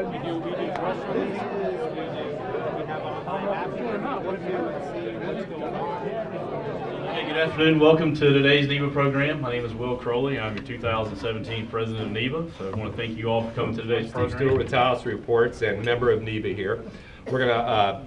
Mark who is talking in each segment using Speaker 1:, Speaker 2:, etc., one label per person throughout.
Speaker 1: good. We do press releases. We have online mapping. What if you want to see what's going on?
Speaker 2: Hey, good afternoon. Welcome to today's NEBA program. My name is Will Crowley. I'm your 2017 president of NEBA. So I want to thank you all for coming to today's program.
Speaker 3: Stewart with Tallahassee Reports and member of NEBA here. We're going to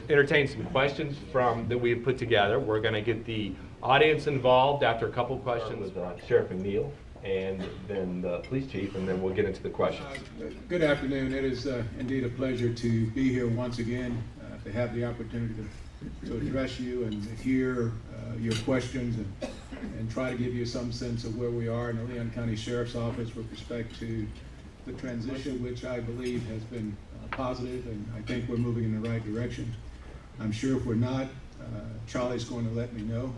Speaker 3: entertain some questions that we've put together. We're going to get the audience involved after a couple questions with Sheriff McNeil and then the police chief, and then we'll get into the questions.
Speaker 4: Good afternoon. It is indeed a pleasure to be here once again, to have the opportunity to address you and hear your questions and try to give you some sense of where we are in the Leon County Sheriff's Office with respect to the transition, which I believe has been positive, and I think we're moving in the right direction. I'm sure if we're not, Charlie's going to let me know.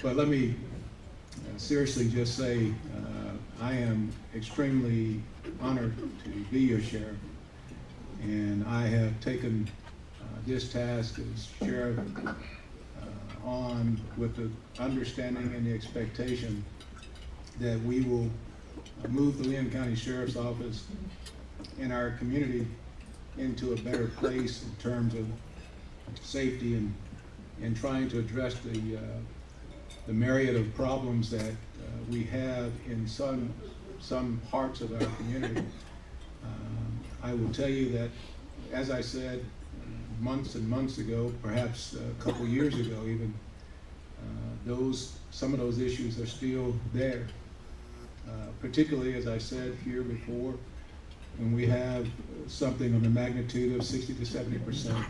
Speaker 4: But let me seriously just say I am extremely honored to be your sheriff, and I have taken this task as sheriff on with the understanding and the expectation that we will move the Leon County Sheriff's Office in our community into a better place in terms of safety and trying to address the myriad of problems that we have in some parts of our community. I will tell you that, as I said months and months ago, perhaps a couple years ago even, some of those issues are still there. Particularly, as I said here before, when we have something of the magnitude of 60 to 70%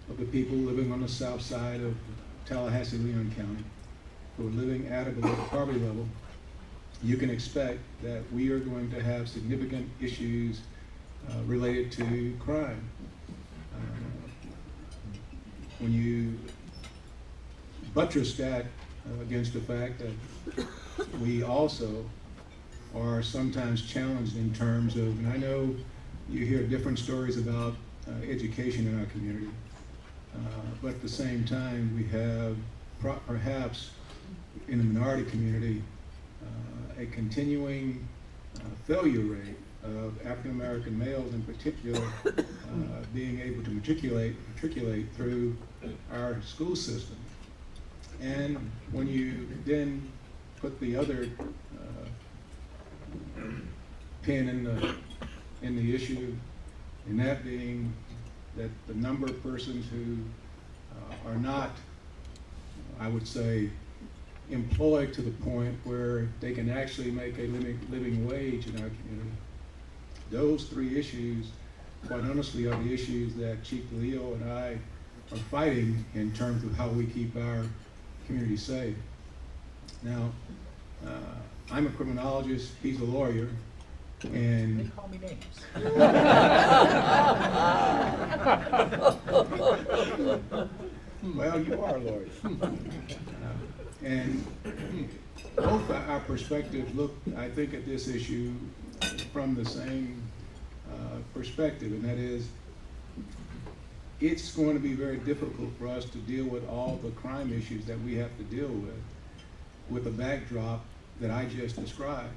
Speaker 4: of the people living on the south side of Tallahassee, Leon County, who are living at or below the poverty level, you can expect that we are going to have significant issues related to crime. When you buttress that against the fact that we also are sometimes challenged in terms of, and I know you hear different stories about education in our community, but at the same time we have perhaps in the minority community a continuing failure rate of African American males in particular being able to matriculate through our school system. And when you then put the other pin in the issue, and that being that the number of persons who are not, I would say, employed to the point where they can actually make a living wage in our community. Those three issues, quite honestly, are the issues that Chief DeLeo and I are fighting in terms of how we keep our community safe. Now, I'm a criminologist, he's a lawyer, and
Speaker 1: They call me names.
Speaker 4: well, you are a lawyer. And both our perspectives look, I think, at this issue from the same perspective, and that is, it's going to be very difficult for us to deal with all the crime issues that we have to deal with the backdrop that I just described.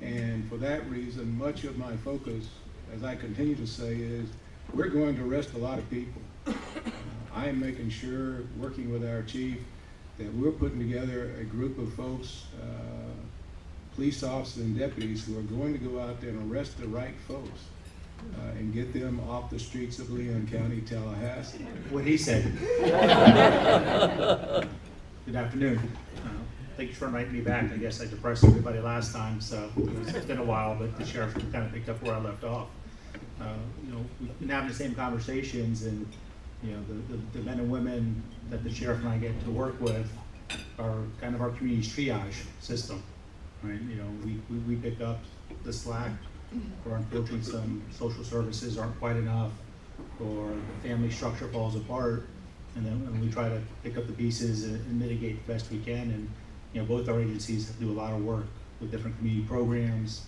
Speaker 4: And for that reason, much of my focus, as I continue to say, is we're going to arrest a lot of people. I am making sure, working with our chief, that we're putting together a group of folks, police officers and deputies, who are going to go out there and arrest the right folks and get them off the streets of Leon County, Tallahassee.
Speaker 5: What he said. Good afternoon. Thank you for inviting me back. I guess I depressed everybody last time, so it's been a while, but the sheriff kind of picked up where I left off. We've been having the same conversations, and the men and women that the sheriff and I get to work with are kind of our community's triage system, right? We pick up the slack, or unfortunately some social services aren't quite enough, or the family structure falls apart, and then we try to pick up the pieces and mitigate the best we can. And both our agencies do a lot of work with different community programs,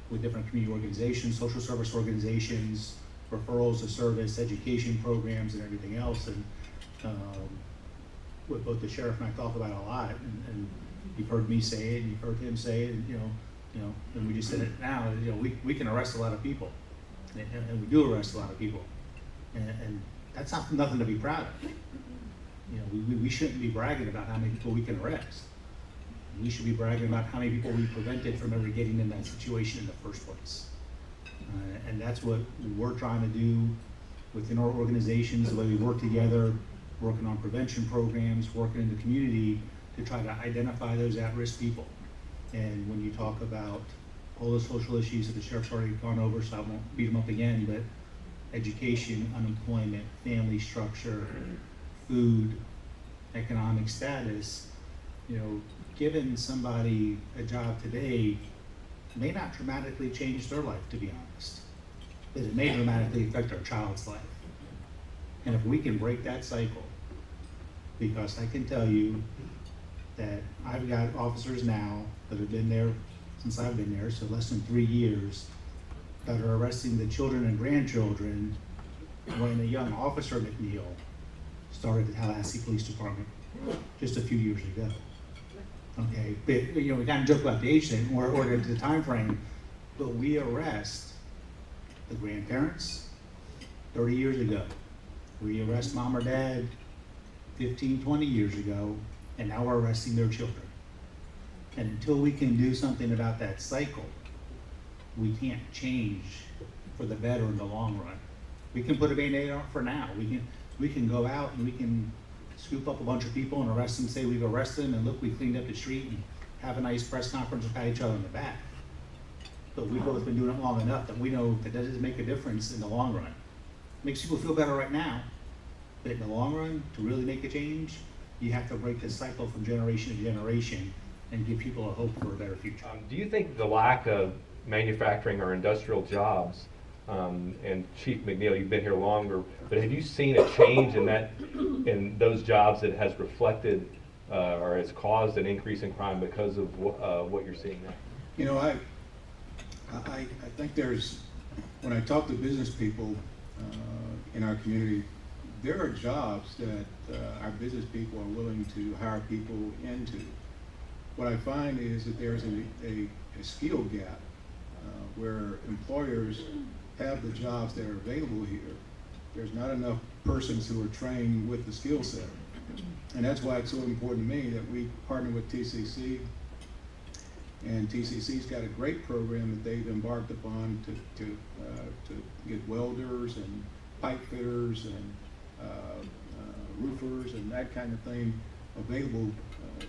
Speaker 5: with different community organizations, social service organizations, referrals to service, education programs, and everything else. And what both the sheriff and I talk about a lot, and you've heard me say it, and you've heard him say it, and You know, and we just said it now, you know, we can arrest a lot of people, and we do arrest a lot of people, and that's not nothing to be proud of. You know, we shouldn't be bragging about how many people we can arrest. We should be bragging about how many people we prevented from ever getting in that situation in the first place. And that's what we're trying to do within our organizations, the way we work together, working on prevention programs, working in the community to try to identify those at-risk people. And when you talk about all the social issues that the sheriff's already gone over, so I won't beat them up again, but education, unemployment, family structure, food, economic status, you know, giving somebody a job today may not dramatically change their life, to be honest, but it may dramatically affect our child's life. And if we can break that cycle, because I can tell you that I've got officers now that have been there since I've been there, so less than 3 years, that are arresting the children and grandchildren when a young officer, McNeil, started the Tallahassee Police Department just a few years ago. Okay, but you know, we kind of joke about the age thing or the time frame, but we arrest the grandparents 30 years ago. We arrest mom or dad 15, 20 years ago, and now we're arresting their children. And until we can do something about that cycle, we can't change for the better in the long run. We can put a Band-Aid on for now. We can go out and we can scoop up a bunch of people and arrest them, say we've arrested them, and look, we cleaned up the street, and have a nice press conference and pat each other on the back. But we've both been doing it long enough that we know that doesn't make a difference in the long run. It makes people feel better right now, but in the long run, to really make a change, you have to break this cycle from generation to generation and give people a hope for a better future.
Speaker 3: Do you think the lack of manufacturing or industrial jobs, and Chief McNeil, you've been here longer, but have you seen a change in those jobs that has reflected or has caused an increase in crime because of what you're seeing now?
Speaker 4: You know, I think there's, when I talk to business people in our community, there are jobs that our business people are willing to hire people into. What I find is that there's a skill gap where employers have the jobs that are available here. There's not enough persons who are trained with the skill set. And that's why it's so important to me that we partner with TCC. And TCC's got a great program that they've embarked upon to get welders and pipe fitters and roofers and that kind of thing available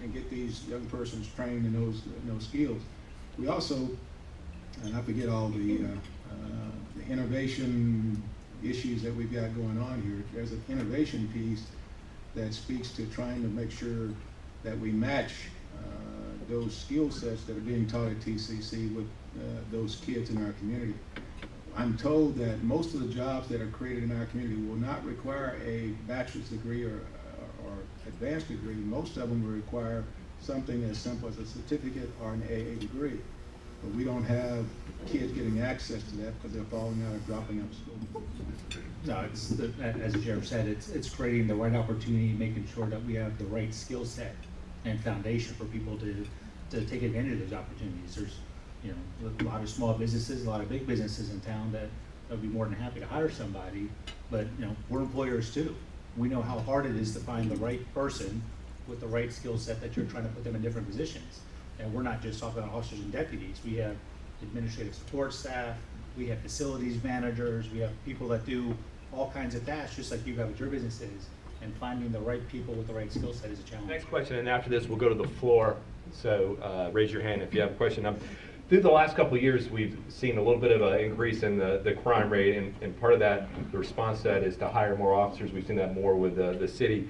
Speaker 4: and get these young persons trained in those skills. We also, and I forget all the innovation issues that we've got going on here. There's an innovation piece that speaks to trying to make sure that we match those skill sets that are being taught at TCC with those kids in our community. I'm told that most of the jobs that are created in our community will not require a bachelor's degree or advanced degree. Most of them will require something as simple as a certificate or an AA degree. But we don't have kids getting access to that because they're falling out or dropping out of school.
Speaker 5: No, it's, as the sheriff said, it's creating the right opportunity, making sure that we have the right skill set and foundation for people to take advantage of those opportunities. There's, you know, a lot of small businesses, a lot of big businesses in town that would be more than happy to hire somebody, but you know, we're employers too. We know how hard it is to find the right person with the right skill set that you're trying to put them in different positions. And we're not just talking about officers and deputies. We have administrative support staff, we have facilities managers, we have people that do all kinds of tasks, just like you have with your businesses. And finding the right people with the right skill set is a challenge.
Speaker 3: Next question, and after this, we'll go to the floor. So raise your hand if you have a question. Through the last couple of years, we've seen a little bit of an increase in the crime rate, and part of that, the response to that is to hire more officers. We've seen that more with the city.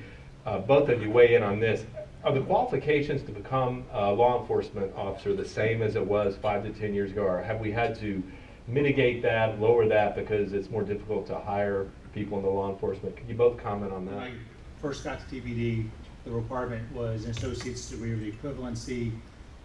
Speaker 3: Both of you weigh in on this. Are the qualifications to become a law enforcement officer the same as it was 5 to 10 years ago, or have we had to mitigate that, lower that, because it's more difficult to hire people in the law enforcement? Can you both comment on that?
Speaker 5: When I first got to TPD, the requirement was an associate's degree or the equivalency.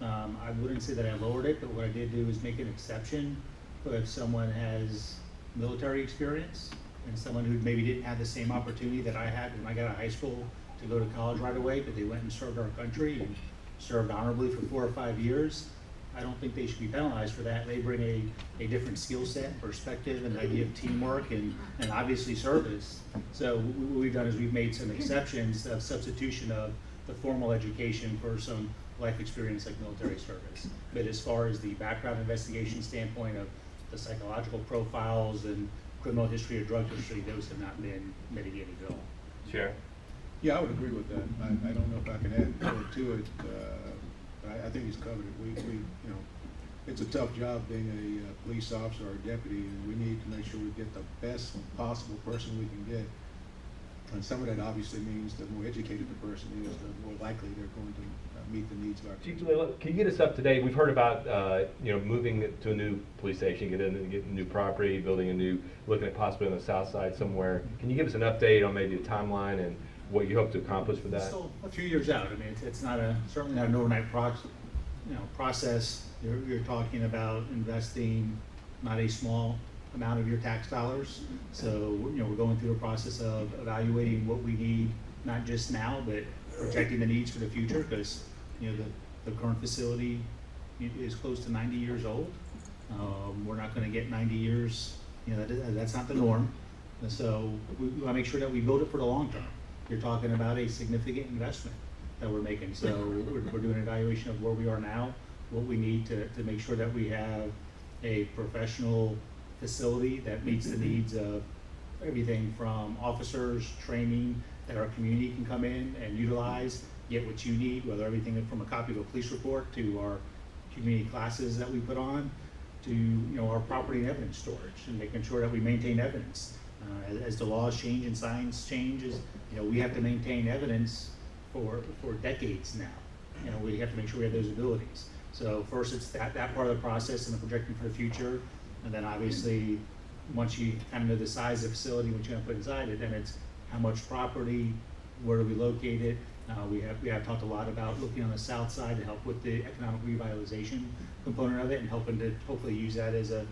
Speaker 5: I wouldn't say that I lowered it, but what I did do is make an exception if someone has military experience and someone who maybe didn't have the same opportunity that I had when I got out of high school to go to college right away, but they went and served our country and served honorably for 4 or 5 years. I don't think they should be penalized for that. They bring a different skill set, perspective, and idea of teamwork and obviously service. So what we've done is we've made some exceptions of substitution of the formal education for some life experience like military service. But as far as the background investigation standpoint of the psychological profiles and criminal history or drug history, those have not been mitigated at all.
Speaker 3: Sheriff?
Speaker 4: Yeah, I would agree with that. I don't know if I can add more to it. I think he's covered it. We, you know, it's a tough job being a police officer or a deputy, and we need to make sure we get the best possible person we can get. And some of that obviously means the more educated the person is, the more likely they're going to meet the needs of our
Speaker 3: Chief
Speaker 4: community.
Speaker 3: DeLeo, can you get us up to date? We've heard about, you know, moving to a new police station, getting new property, building a new, looking at possibly on the south side somewhere. Can you give us an update on maybe the timeline and what you hope to accomplish with that?
Speaker 5: Still a few years out. I mean, it's not certainly not an overnight process. You're talking about investing not a small amount of your tax dollars. So, you know, we're going through a process of evaluating what we need, not just now, but projecting the needs for the future, because, you know, the current facility is close to 90 years old. We're not going to get 90 years, you know, that's not the norm. And so we want to make sure that we build it for the long term. You're talking about a significant investment that we're making. So we're doing an evaluation of where we are now, what we need to make sure that we have a professional facility that meets the needs of everything from officers, training, that our community can come in and utilize, get what you need, whether everything from a copy of a police report to our community classes that we put on, to, you know, our property and evidence storage, and making sure that we maintain evidence. As the laws change and science changes, you know, we have to maintain evidence for decades now. You know, we have to make sure we have those abilities. So first it's that part of the process and the projecting for the future, and then obviously once you kind of know the size of the facility, what you're going to put inside it, then it's how much property, where do we locate it. We have talked a lot about looking on the south side to help with the economic revitalization component of it, and helping to hopefully use that as a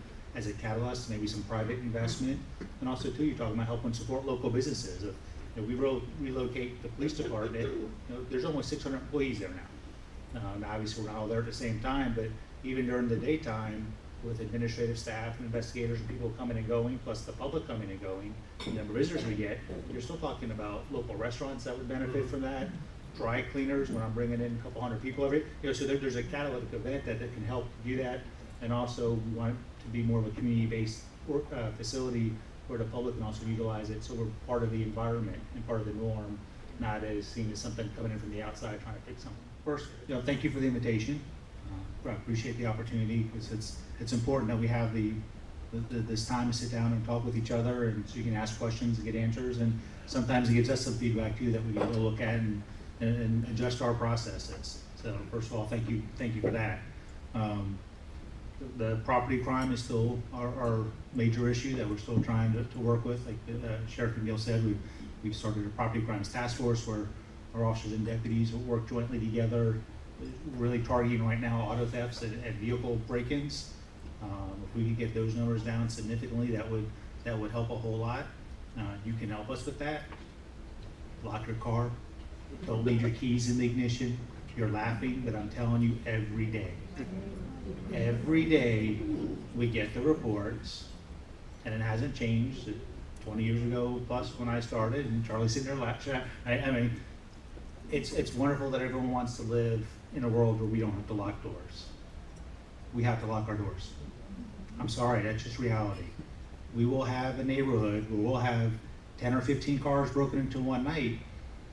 Speaker 5: catalyst, maybe some private investment. And also too, you're talking about helping support local businesses. If, you know, we relocate the police department, you know, there's almost 600 employees there now. Now obviously we're not all there at the same time, but even during the daytime, with administrative staff and investigators and people coming and going, plus the public coming and going, the number of visitors we get, you're still talking about local restaurants that would benefit from that, dry cleaners when I'm bringing in a couple hundred people every, you know, so there's a catalytic event that can help do that. And also we want it to be more of a community-based facility where the public can also utilize it, so we're part of the environment and part of the norm, not as seen as something coming in from the outside trying to fix something. First, you know, thank you for the invitation. I appreciate the opportunity, because it's important that we have this time to sit down and talk with each other, and so you can ask questions and get answers, and sometimes it gives us some feedback too that we can go look at and adjust our processes. So first of all, thank you for that. The property crime is still our major issue that we're still trying to work with. Like Sheriff McNeil said, we've started a property crimes task force where our officers and deputies will work jointly together, really targeting right now auto thefts and vehicle break-ins. If we could get those numbers down significantly, that would help a whole lot. You can help us with that. Lock your car. Don't leave your keys in the ignition. You're laughing, but I'm telling you, every day we get the reports, and it hasn't changed. 20 years ago plus when I started, and Charlie's sitting there laughing. I mean, it's wonderful that everyone wants to live in a world where we don't have to lock doors. We have to lock our doors. I'm sorry, that's just reality. We will have a neighborhood where we'll have 10 or 15 cars broken into one night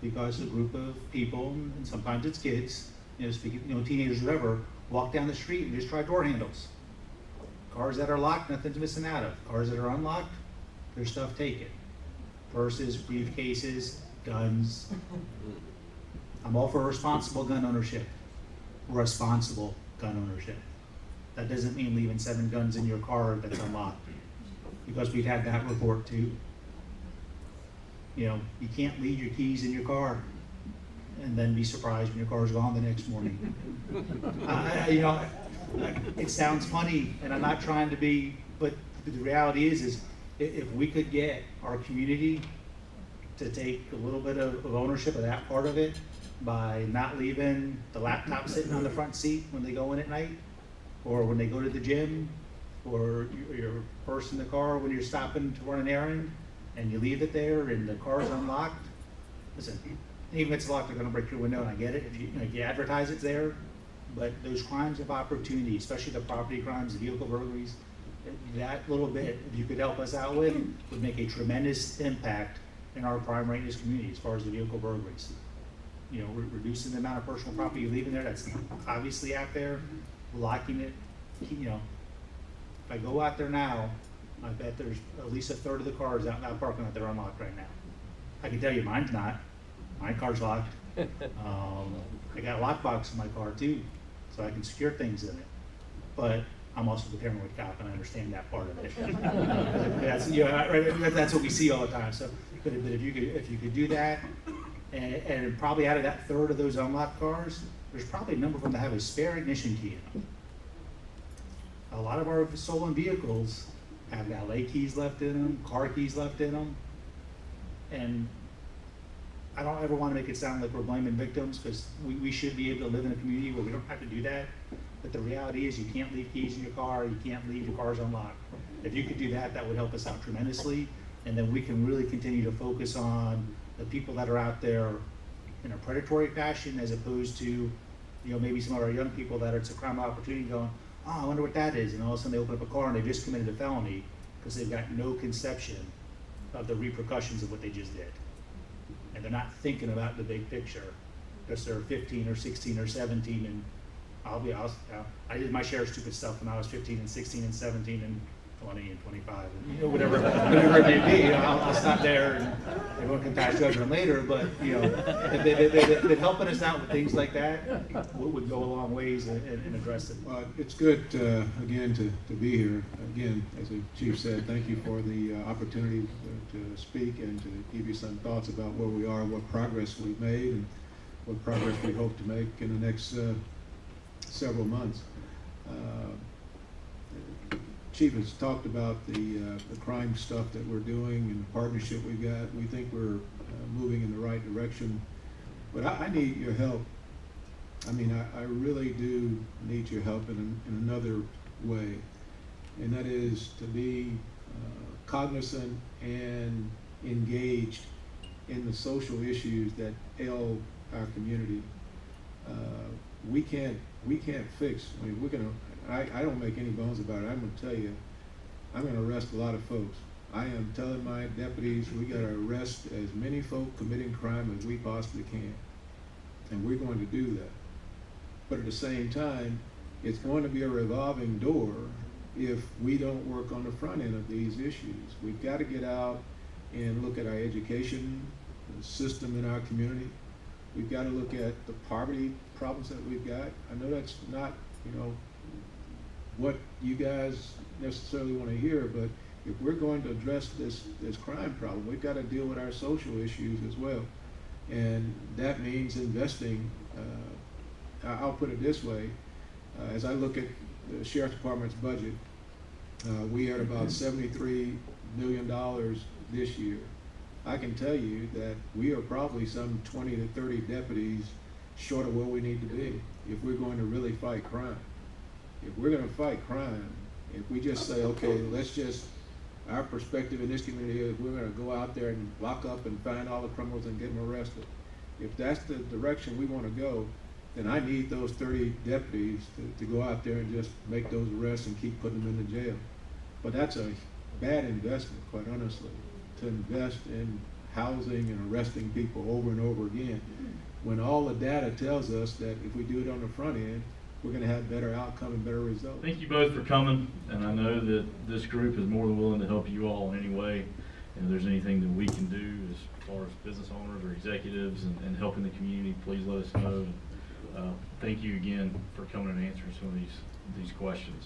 Speaker 5: because a group of people, and sometimes it's kids, you know, teenagers, whatever, walk down the street and just try door handles. Cars that are locked, nothing's missing out of. Cars that are unlocked, their stuff taken. Purses, briefcases, guns. I'm all for responsible gun ownership. Responsible gun ownership. That doesn't mean leaving 7 guns in your car that's unlocked, because we've had that report too. You know, you can't leave your keys in your car and then be surprised when your car's gone the next morning. You know, it sounds funny, and I'm not trying to be, but the reality is if we could get our community to take a little bit of ownership of that part of it by not leaving the laptop sitting on the front seat when they go in at night, or when they go to the gym, or your purse in the car when you're stopping to run an errand, and you leave it there and the car's unlocked. Listen, even if it's locked, they're gonna break your window, and I get it, if you advertise it's there, but those crimes of opportunity, especially the property crimes, the vehicle burglaries, that little bit, if you could help us out with, would make a tremendous impact in our crime rate in this community as far as the vehicle burglaries. You know, reducing the amount of personal property you leave in there that's obviously out there, locking it, you know. If I go out there now, I bet there's at least a third of the cars out in that parking lot that are unlocked right now. I can tell you mine's not. My car's locked. I got a lockbox in my car too, so I can secure things in it. But I'm also the paranoid cop, and I understand that part of it. That's, you know, right, that's what we see all the time. So, but if you could do that, and probably out of that third of those unlocked cars, there's probably a number of them that have a spare ignition key in them. A lot of our stolen vehicles have valet keys left in them, car keys left in them, and I don't ever want to make it sound like we're blaming victims, because we should be able to live in a community where we don't have to do that. But the reality is you can't leave keys in your car, you can't leave your cars unlocked. If you could do that, that would help us out tremendously, and then we can really continue to focus on the people that are out there in a predatory fashion, as opposed to, you know, maybe some of our young people that it's a crime opportunity going, oh, I wonder what that is, and all of a sudden they open up a car and they just committed a felony because they've got no conception of the repercussions of what they just did. And they're not thinking about the big picture because they're 15 or 16 or 17, and I did my share of stupid stuff when I was 15 and 16 and 17 and 20 and 25, and, you know, whatever it may be. You know, I'll stop there, and everyone can pass judgment later. But you know, if helping us out with things like that would go a long ways in addressing.
Speaker 4: Well, it's good again to be here. Again, as the chief said, thank you for the opportunity to speak and to give you some thoughts about where we are, what progress we've made, and what progress we hope to make in the next several months. Chief has talked about the crime stuff that we're doing and the partnership we've got. We think we're moving in the right direction, but I need your help. I mean, I really do need your help in another way, and that is to be cognizant and engaged in the social issues that ail our community. We can't fix. I mean, we're gonna. I don't make any bones about it. I'm going to tell you, I'm going to arrest a lot of folks. I am telling my deputies we got to arrest as many folk committing crime as we possibly can. And we're going to do that. But at the same time, it's going to be a revolving door if we don't work on the front end of these issues. We've got to get out and look at our education system in our community. We've got to look at the poverty problems that we've got. I know that's not, you know, what you guys necessarily want to hear, but if we're going to address this crime problem, we've got to deal with our social issues as well. And that means investing. I'll put it this way, as I look at the Sheriff's Department's budget, we are at about $73 million this year. I can tell you that we are probably some 20 to 30 deputies short of where we need to be if we're going to really fight crime. If we're going to fight crime, if we just say, okay, let's just, our perspective in this community is we're going to go out there and lock up and find all the criminals and get them arrested. If that's the direction we want to go, then I need those 30 deputies to go out there and just make those arrests and keep putting them in the jail. But that's a bad investment, quite honestly, to invest in housing and arresting people over and over again, when all the data tells us that if we do it on the front end, we're going to have better outcome and better results.
Speaker 2: Thank you both for coming, and I know that this group is more than willing to help you all in any way. And if there's anything that we can do as far as business owners or executives and helping the community, please let us know. Thank you again for coming and answering some of these questions.